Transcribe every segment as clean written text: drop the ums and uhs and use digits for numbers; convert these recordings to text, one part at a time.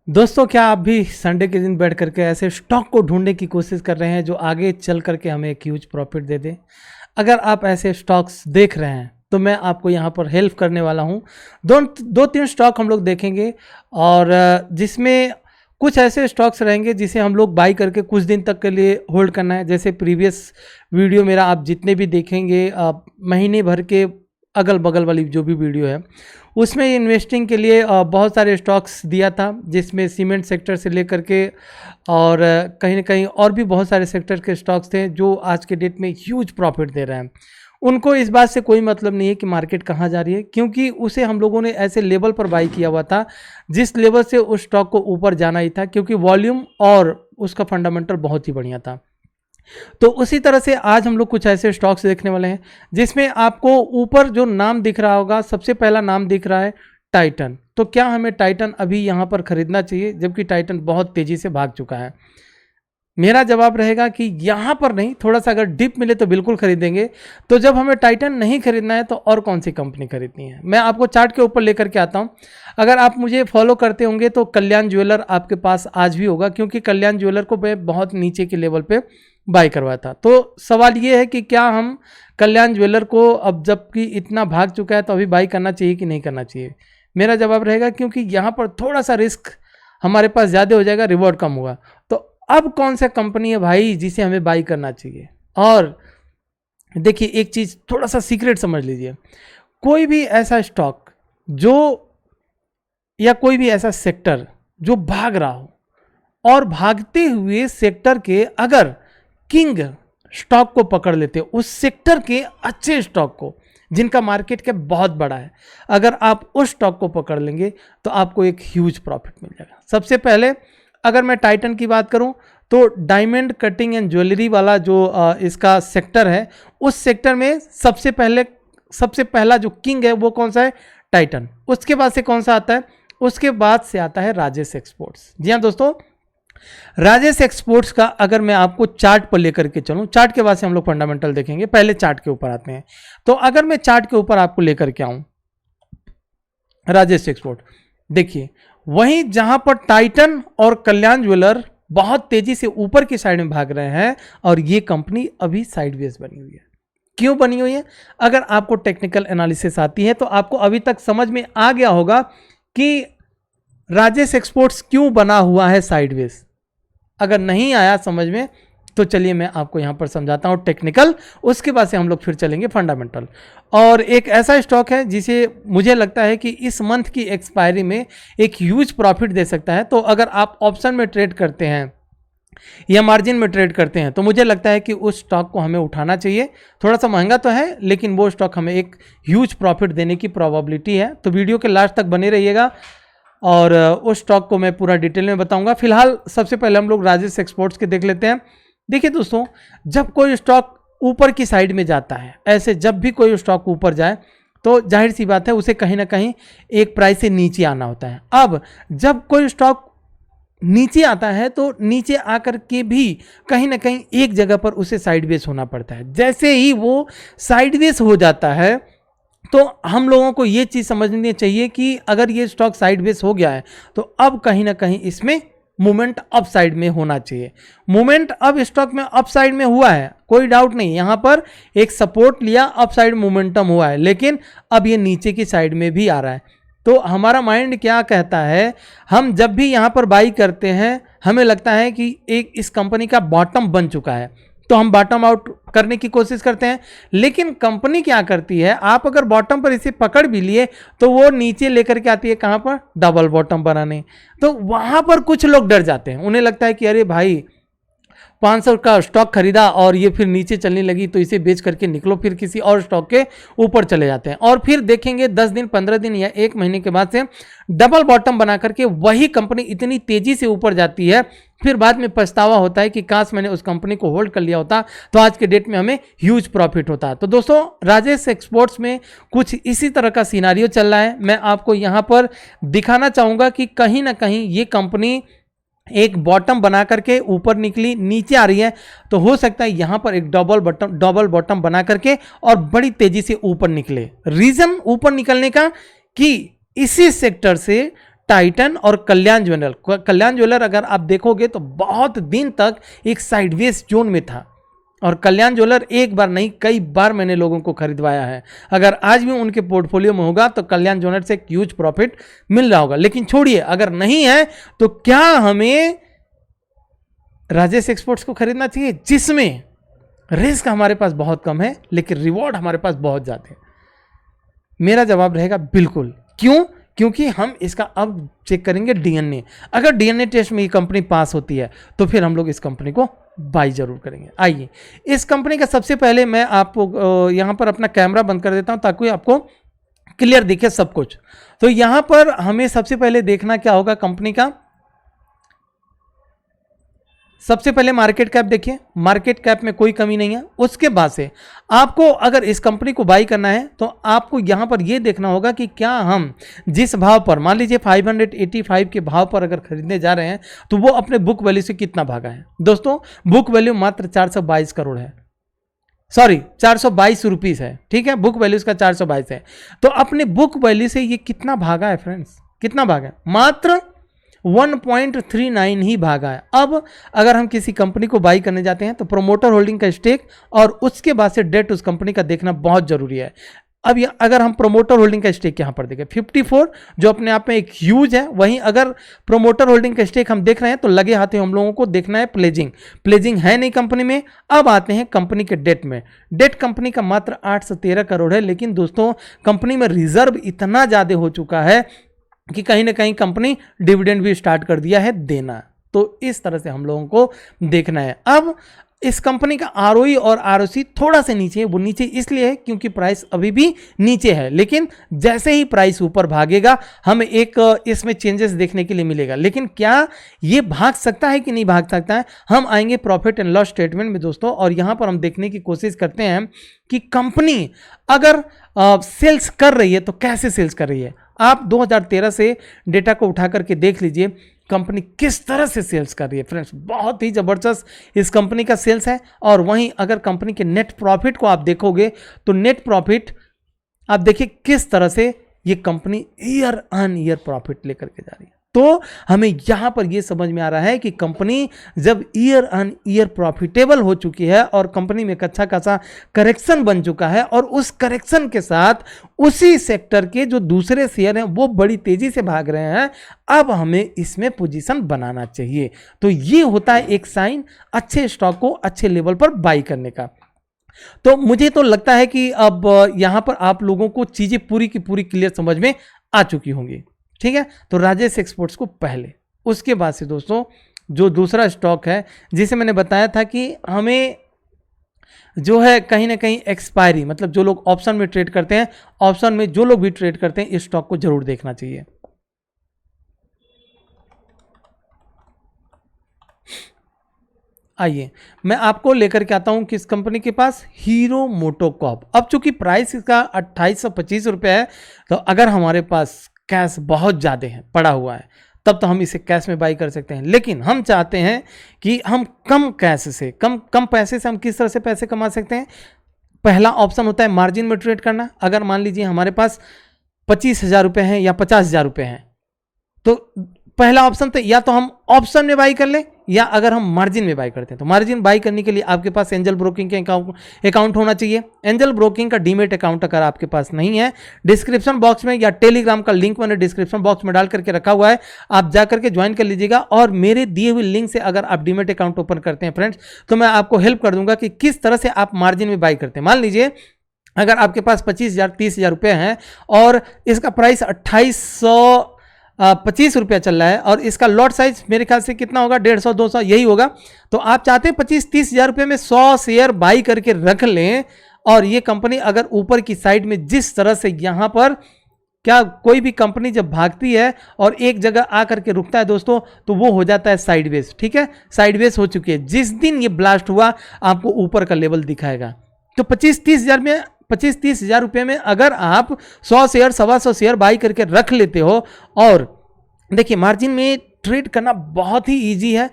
दोस्तों, क्या आप भी संडे के दिन बैठ करके ऐसे स्टॉक को ढूंढने की कोशिश कर रहे हैं जो आगे चल करके हमें एक ह्यूज प्रॉफिट दे दे? अगर आप ऐसे स्टॉक्स देख रहे हैं तो मैं आपको यहाँ पर हेल्प करने वाला हूँ। दो तीन स्टॉक हम लोग देखेंगे और जिसमें कुछ ऐसे स्टॉक्स रहेंगे जिसे हम लोग बाई करके कुछ दिन तक के लिए होल्ड करना है। जैसे प्रीवियस वीडियो मेरा आप जितने भी देखेंगे महीने भर के अगल बगल वाली जो भी वीडियो है उसमें इन्वेस्टिंग के लिए बहुत सारे स्टॉक्स दिया था, जिसमें सीमेंट सेक्टर से लेकर के और कहीं ना कहीं और भी बहुत सारे सेक्टर के स्टॉक्स थे जो आज के डेट में ह्यूज प्रॉफिट दे रहे हैं। उनको इस बात से कोई मतलब नहीं है कि मार्केट कहाँ जा रही है, क्योंकि उसे हम लोगों ने ऐसे लेवल पर बाई किया हुआ था जिस लेवल से उस स्टॉक को ऊपर जाना ही था, क्योंकि वॉल्यूम और उसका फंडामेंटल बहुत ही बढ़िया था। तो उसी तरह से आज हम लोग कुछ ऐसे स्टॉक्स देखने वाले हैं जिसमें आपको ऊपर जो नाम दिख रहा होगा, सबसे पहला नाम दिख रहा है टाइटन। तो क्या हमें टाइटन अभी यहाँ पर खरीदना चाहिए, जबकि टाइटन बहुत तेजी से भाग चुका है? मेरा जवाब रहेगा कि यहाँ पर नहीं, थोड़ा सा अगर डिप मिले तो बिल्कुल खरीदेंगे। तो जब हमें टाइटन नहीं खरीदना है तो और कौन सी कंपनी खरीदनी है, मैं आपको चार्ट के ऊपर लेकर के आता हूँ। अगर आप मुझे फॉलो करते होंगे तो कल्याण ज्वेलर आपके पास आज भी होगा, क्योंकि कल्याण ज्वेलर को मैं बहुत नीचे के लेवल पे बाई करवाया था। तो सवाल ये है कि क्या हम कल्याण ज्वेलर को अब जबकि इतना भाग चुका है तो अभी बाई करना चाहिए कि नहीं करना चाहिए? मेरा जवाब रहेगा क्योंकि यहाँ पर थोड़ा सा रिस्क हमारे पास ज़्यादा हो जाएगा, रिवॉर्ड कम होगा। तो अब कौन सा कंपनी है भाई जिसे हमें बाई करना चाहिए? और देखिए, एक चीज़ थोड़ा सा सीक्रेट समझ लीजिए, कोई भी ऐसा स्टॉक जो या कोई भी ऐसा सेक्टर जो भाग रहा हो और भागते हुए सेक्टर के अगर किंग स्टॉक को पकड़ लेते हो, उस सेक्टर के अच्छे स्टॉक को जिनका मार्केट कैप बहुत बड़ा है, अगर आप उस स्टॉक को पकड़ लेंगे तो आपको एक ह्यूज प्रॉफिट मिल जाएगा। सबसे पहले अगर मैं टाइटन की बात करूं तो डायमंड कटिंग एंड ज्वेलरी वाला जो इसका सेक्टर है, उस सेक्टर में सबसे पहला जो किंग है वो कौन सा है? टाइटन। उसके बाद से कौन सा आता है? उसके बाद से आता है राजेश एक्सपोर्ट्स। जी हाँ दोस्तों, राजेश एक्सपोर्ट्स का अगर मैं आपको चार्ट पर लेकर के चलूं, चार्ट के बाद से हम लोग फंडामेंटल देखेंगे, पहले चार्ट के ऊपर आते हैं। तो अगर मैं चार्ट के ऊपर आपको लेकर के आऊं राजेश एक्सपोर्ट, देखिए वहीं जहां पर टाइटन और कल्याण ज्वेलर बहुत तेजी से ऊपर की साइड में भाग रहे हैं और ये कंपनी अभी साइडवेज बनी हुई है। क्यों बनी हुई है? अगर आपको टेक्निकल एनालिसिस आती है तो आपको अभी तक समझ में आ गया होगा कि राजेश एक्सपोर्ट्स क्यों बना हुआ है साइडवेज। अगर नहीं आया समझ में तो चलिए मैं आपको यहां पर समझाता हूं टेक्निकल, उसके बाद से हम लोग फिर चलेंगे फंडामेंटल। और एक ऐसा स्टॉक है जिसे मुझे लगता है कि इस मंथ की एक्सपायरी में एक ह्यूज प्रॉफिट दे सकता है। तो अगर आप ऑप्शन में ट्रेड करते हैं या मार्जिन में ट्रेड करते हैं तो मुझे लगता है कि उस स्टॉक को हमें उठाना चाहिए। थोड़ा सा महंगा तो है, लेकिन वो स्टॉक हमें एक ह्यूज प्रॉफिट देने की प्रोबेबिलिटी है। तो वीडियो के लास्ट तक बने रहिएगा और उस स्टॉक को मैं पूरा डिटेल में बताऊंगा। फिलहाल सबसे पहले हम लोग राजेश एक्सपोर्ट्स के देख लेते हैं। देखिए दोस्तों, जब कोई स्टॉक ऊपर की साइड में जाता है, ऐसे जब भी कोई स्टॉक ऊपर जाए तो जाहिर सी बात है उसे कहीं ना कहीं एक प्राइस से नीचे आना होता है। अब जब कोई स्टॉक नीचे आता है तो नीचे आकर के भी कहीं ना कहीं एक जगह पर उसे साइडवेज होना पड़ता है। जैसे ही वो साइडवेज हो जाता है तो हम लोगों को ये चीज़ समझनी चाहिए कि अगर ये स्टॉक साइडवेज हो गया है तो अब कहीं ना कहीं इसमें मूवमेंट अप साइड में होना चाहिए। मूवमेंट अब स्टॉक में अप साइड में हुआ है, कोई डाउट नहीं, यहाँ पर एक सपोर्ट लिया, अप साइड मोमेंटम हुआ है, लेकिन अब ये नीचे की साइड में भी आ रहा है। तो हमारा माइंड क्या कहता है, हम जब भी यहाँ पर बाई करते हैं हमें लगता है कि एक इस कंपनी का बॉटम बन चुका है, तो हम बॉटम आउट करने की कोशिश करते हैं। लेकिन कंपनी क्या करती है, आप अगर बॉटम पर इसे पकड़ भी लिए तो वो नीचे लेकर के आती है कहाँ पर? डबल बॉटम बनाने। तो वहाँ पर कुछ लोग डर जाते हैं, उन्हें लगता है कि अरे भाई 500 का स्टॉक खरीदा और ये फिर नीचे चलने लगी तो इसे बेच करके निकलो, फिर किसी और स्टॉक के ऊपर चले जाते हैं और फिर देखेंगे 10 दिन 15 दिन या 1 महीने के बाद से डबल बॉटम बना करके वही कंपनी इतनी तेजी से ऊपर जाती है, फिर बाद में पछतावा होता है कि काश मैंने उस कंपनी को होल्ड कर लिया होता तो आज के डेट में हमें ह्यूज प्रॉफिट होता। तो दोस्तों, राजेश एक्सपोर्ट्स में कुछ इसी तरह का सिनारियो चल रहा है। मैं आपको यहाँ पर दिखाना चाहूँगा कि कहीं ना कहीं ये कंपनी एक बॉटम बना करके ऊपर निकली, नीचे आ रही है, तो हो सकता है यहां पर एक डबल बॉटम बना करके और बड़ी तेजी से ऊपर निकले। रीजन ऊपर निकलने का कि इसी सेक्टर से टाइटन और कल्याण ज्वेलर। कल्याण ज्वेलर अगर आप देखोगे तो बहुत दिन तक एक साइडवेज जोन में था, और कल्याण ज्वेलर एक बार नहीं कई बार मैंने लोगों को खरीदवाया है। अगर आज भी उनके पोर्टफोलियो में होगा तो कल्याण ज्वेलर से एक ह्यूज प्रॉफिट मिल रहा होगा। लेकिन छोड़िए, अगर नहीं है तो क्या हमें राजेश एक्सपोर्ट्स को खरीदना चाहिए, जिसमें रिस्क हमारे पास बहुत कम है लेकिन रिवॉर्ड हमारे पास बहुत ज़्यादा है? मेरा जवाब रहेगा बिल्कुल। क्यों? क्योंकि हम इसका अब चेक करेंगे डीएनए। अगर डीएनए टेस्ट में ये कंपनी पास होती है तो फिर हम लोग इस कंपनी को बाई जरूर करेंगे। आइए, इस कंपनी का सबसे पहले मैं आपको यहाँ पर अपना कैमरा बंद कर देता हूँ ताकि आपको क्लियर दिखे सब कुछ। तो यहाँ पर हमें सबसे पहले देखना क्या होगा कंपनी का। सबसे पहले मार्केट कैप देखिए, मार्केट कैप में कोई कमी नहीं है। उसके बाद से आपको अगर इस कंपनी को बाई करना है तो आपको यहां पर यह देखना होगा कि क्या हम जिस भाव पर, मान लीजिए 585 के भाव पर अगर खरीदने जा रहे हैं तो वो अपने बुक वैल्यू से कितना भागा है। दोस्तों, बुक वैल्यू मात्र 422 करोड़ है, सॉरी 422 रुपीस है, ठीक है। बुक वैल्यू इसका 422 है। तो अपने बुक वैल्यू से ये कितना भागा है फ्रेंड्स? कितना भागा है? मात्र 1.39 ही भागा है। अब अगर हम किसी कंपनी को बाई करने जाते हैं तो प्रोमोटर होल्डिंग का स्टेक और उसके बाद से डेट उस कंपनी का देखना बहुत जरूरी है। अब अगर हम प्रोमोटर होल्डिंग का स्टेक यहां पर देखें 54, जो अपने आप में एक ह्यूज है, वहीं अगर प्रोमोटर होल्डिंग का स्टेक हम देख रहे हैं तो लगे हाथ हम लोगों को देखना है प्लेजिंग है नहीं कंपनी में। अब आते हैं कंपनी के डेट में। डेट कंपनी का मात्र 813 करोड़ है, लेकिन दोस्तों कंपनी में रिजर्व इतना ज्यादा हो चुका है कि कहीं ना कहीं कंपनी डिविडेंड भी स्टार्ट कर दिया है देना। तो इस तरह से हम लोगों को देखना है। अब इस कंपनी का आरओई और आरओसी थोड़ा सा नीचे है। वो नीचे इसलिए है क्योंकि प्राइस अभी भी नीचे है, लेकिन जैसे ही प्राइस ऊपर भागेगा हमें एक इसमें चेंजेस देखने के लिए मिलेगा। लेकिन क्या ये भाग सकता है कि नहीं भाग सकता है, हम आएंगे प्रॉफिट एंड लॉस स्टेटमेंट में दोस्तों, और यहां पर हम देखने की कोशिश करते हैं कि कंपनी अगर सेल्स कर रही है तो कैसे सेल्स कर रही है। आप 2013 से डेटा को उठा करके देख लीजिए कंपनी किस तरह से सेल्स कर रही है फ्रेंड्स। बहुत ही जबरदस्त इस कंपनी का सेल्स है। और वहीं अगर कंपनी के नेट प्रॉफिट को आप देखोगे तो नेट प्रॉफिट आप देखिए किस तरह से ये company year on year profit लेकर के जा रही है। तो हमें यहां पर यह समझ में आ रहा है कि कंपनी जब ईयर ऑन ईयर प्रॉफिटेबल हो चुकी है और कंपनी में एक अच्छा खासा करेक्शन बन चुका है, और उस करेक्शन के साथ उसी सेक्टर के जो दूसरे शेयर हैं वो बड़ी तेजी से भाग रहे हैं, अब हमें इसमें पोजीशन बनाना चाहिए। तो ये होता है एक साइन अच्छे स्टॉक को अच्छे लेवल पर बाई करने का। तो मुझे तो लगता है कि अब यहां पर आप लोगों को चीजें पूरी की पूरी क्लियर समझ में आ चुकी होंगी, ठीक है। तो राजेश एक्सपोर्ट्स को पहले, उसके बाद से दोस्तों जो दूसरा स्टॉक है जिसे मैंने बताया था कि हमें जो है कहीं ना कहीं एक्सपायरी, मतलब जो लोग ऑप्शन में ट्रेड करते हैं, ऑप्शन में जो लोग भी ट्रेड करते हैं इस स्टॉक को जरूर देखना चाहिए। आइए मैं आपको लेकर के आता हूं किस कंपनी के पास, हीरो मोटोकॉर्प। अब चूंकि प्राइस इसका 2825 रुपये है, तो अगर हमारे पास कैश बहुत ज़्यादा है पड़ा हुआ है तब तो हम इसे कैश में बाई कर सकते हैं। लेकिन हम चाहते हैं कि हम कम कैश से कम पैसे से हम किस तरह से पैसे कमा सकते हैं। पहला ऑप्शन होता है मार्जिन में ट्रेड करना। अगर मान लीजिए हमारे पास 25,000 रुपये हैं या 50,000 रुपये हैं, तो पहला ऑप्शन तो या तो हम ऑप्शन में बाई कर लें, या अगर हम मार्जिन में बाई करते हैं तो मार्जिन बाई करने के लिए आपके पास एंजल ब्रोकिंग का अकाउंट होना चाहिए। एंजल ब्रोकिंग का डीमेट अकाउंट अगर आपके पास नहीं है, डिस्क्रिप्शन बॉक्स में या टेलीग्राम का लिंक मैंने डिस्क्रिप्शन बॉक्स में डाल करके रखा हुआ है, आप जा करके ज्वाइन कर लीजिएगा। और मेरे दिए हुए लिंक से अगर आप डीमेट अकाउंट ओपन करते हैं फ्रेंड्स, तो मैं आपको हेल्प कर दूंगा कि किस तरह से आप मार्जिन में बाई करते हैं। मान लीजिए अगर आपके पास 25,000 30,000 रुपये हैं और इसका प्राइस 2825 रुपया चल रहा है, और इसका लॉट साइज मेरे ख्याल से कितना होगा, 150 200 यही होगा। तो आप चाहते हैं 25-30 हज़ार रुपये में 100 शेयर बाई करके रख लें, और ये कंपनी अगर ऊपर की साइड में जिस तरह से यहाँ पर, क्या कोई भी कंपनी जब भागती है और एक जगह आकर के रुकता है दोस्तों, तो वो हो जाता है साइडवेज, ठीक है, साइडवेज हो चुकी है। जिस दिन ये ब्लास्ट हुआ आपको ऊपर का लेवल दिखाएगा। तो 25-30 हज़ार रुपये में अगर आप 100 शेयर 125 शेयर बाई करके रख लेते हो, और देखिए मार्जिन में ट्रेड करना बहुत ही इजी है,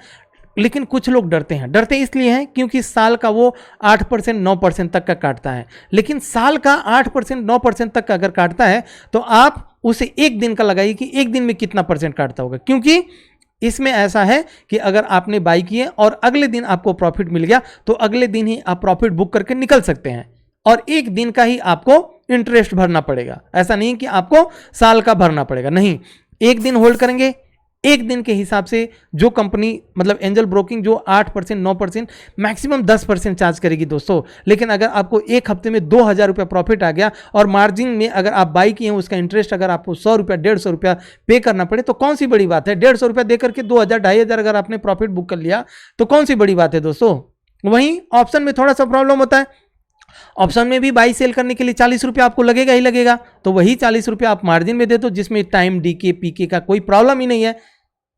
लेकिन कुछ लोग डरते इसलिए हैं क्योंकि साल का वो 8% 9% तक का काटता है। लेकिन साल का 8% 9% तक का अगर काटता है तो आप उसे एक दिन का लगाइए कि एक दिन में कितना परसेंट काटता होगा, क्योंकि इसमें ऐसा है कि अगर आपने बाई किए और अगले दिन आपको प्रॉफिट मिल गया तो अगले दिन ही आप प्रॉफिट बुक करके निकल सकते हैं और एक दिन का ही आपको इंटरेस्ट भरना पड़ेगा। ऐसा नहीं कि आपको साल का भरना पड़ेगा, नहीं, एक दिन होल्ड करेंगे, एक दिन के हिसाब से जो कंपनी मतलब एंजल ब्रोकिंग जो 8% 9% मैक्सिमम 10% चार्ज करेगी दोस्तों। लेकिन अगर आपको एक हफ्ते में 2000 रुपया प्रॉफिट आ गया और मार्जिन में अगर आप बाई किए हैं उसका इंटरेस्ट अगर आपको 100 रुपया 150 रुपया पे करना पड़े तो कौन सी बड़ी बात है। 150 रुपया दे करके 2000 2500 अगर आपने प्रॉफिट बुक कर लिया तो कौन सी बड़ी बात है दोस्तों। वहीं ऑप्शन में थोड़ा सा प्रॉब्लम होता है, ऑप्शन में भी बाई सेल करने के लिए 40 रुपया आपको लगेगा ही लगेगा, तो वही 40 रुपया आप मार्जिन में दे दो जिसमें टाइम डीके पीके का कोई प्रॉब्लम ही नहीं है।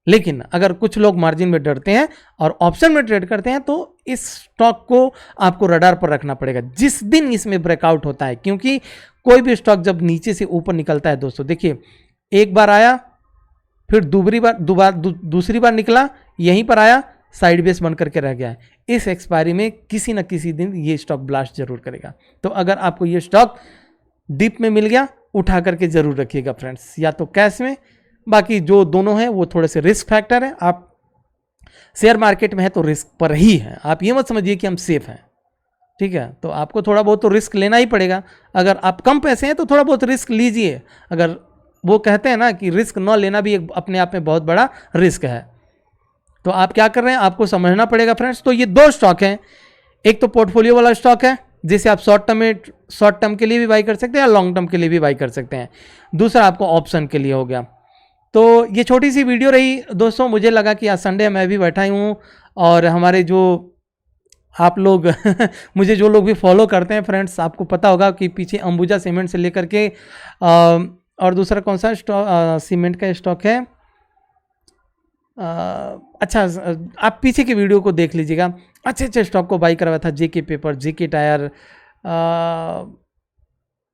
लेकिन अगर कुछ लोग मार्जिन में डरते हैं और ऑप्शन में ट्रेड करते हैं तो इस स्टॉक को आपको रडार पर रखना पड़ेगा जिस दिन इसमें ब्रेकआउट होता है, क्योंकि कोई भी स्टॉक जब नीचे से ऊपर निकलता है दोस्तों, देखिए एक बार आया फिर दूसरी बार निकला, यहीं पर आया, साइड बेस बन करके रह गया है। इस एक्सपायरी में किसी न किसी दिन ये स्टॉक ब्लास्ट जरूर करेगा। तो अगर आपको ये स्टॉक डीप में मिल गया उठा करके जरूर रखिएगा फ्रेंड्स, या तो कैश में, बाकी जो दोनों हैं वो थोड़े से रिस्क फैक्टर है। आप शेयर मार्केट में है तो रिस्क पर ही है, आप ये मत समझिए कि हम सेफ हैं, ठीक है। तो आपको थोड़ा बहुत तो रिस्क लेना ही पड़ेगा। अगर आप कम पैसे हैं तो थोड़ा बहुत रिस्क लीजिए। अगर वो कहते हैं ना कि रिस्क न लेना भी एक अपने आप में बहुत बड़ा रिस्क है, तो आप क्या कर रहे हैं आपको समझना पड़ेगा फ्रेंड्स। तो ये दो स्टॉक हैं, एक तो पोर्टफोलियो वाला स्टॉक है जिसे आप शॉर्ट टर्म के लिए भी बाई कर सकते हैं या लॉन्ग टर्म के लिए भी बाई कर सकते हैं। दूसरा आपको ऑप्शन के लिए हो गया। तो ये छोटी सी वीडियो रही दोस्तों, मुझे लगा कि आज संडे मैं भी बैठा ही हूँ और हमारे जो आप लोग मुझे जो लोग भी फॉलो करते हैं फ्रेंड्स, आपको पता होगा कि पीछे अंबुजा सीमेंट से लेकर के और दूसरा कौन सा स्टॉक सीमेंट का स्टॉक है, अच्छा आप पीछे की वीडियो को देख लीजिएगा, अच्छे अच्छे स्टॉक को बाई करवाया था, जेके पेपर, जेके टायर,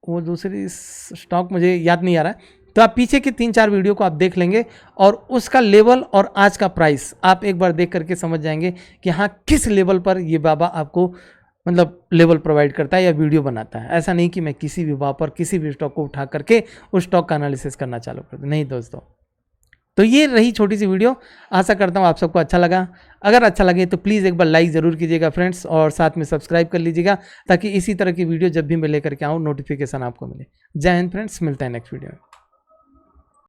वो दूसरी स्टॉक मुझे याद नहीं आ रहा है। तो आप पीछे के 3-4 वीडियो को आप देख लेंगे और उसका लेवल और आज का प्राइस आप एक बार देख करके समझ जाएंगे कि हाँ किस लेवल पर ये बाबा आपको मतलब लेवल प्रोवाइड करता है या वीडियो बनाता है। ऐसा नहीं कि मैं किसी भी वहाँ पर किसी भी स्टॉक को उठा करके उस स्टॉक का एनालिसिस करना चालू कर दूँ, नहीं दोस्तों। तो ये रही छोटी सी वीडियो, आशा करता हूँ आप सबको अच्छा लगा। अगर अच्छा लगे तो प्लीज़ एक बार लाइक ज़रूर कीजिएगा फ्रेंड्स और साथ में सब्सक्राइब कर लीजिएगा ताकि इसी तरह की वीडियो जब भी मैं लेकर के आऊँ नोटिफिकेशन आपको मिले। जय हिंद फ्रेंड्स, मिलता है नेक्स्ट वीडियो में।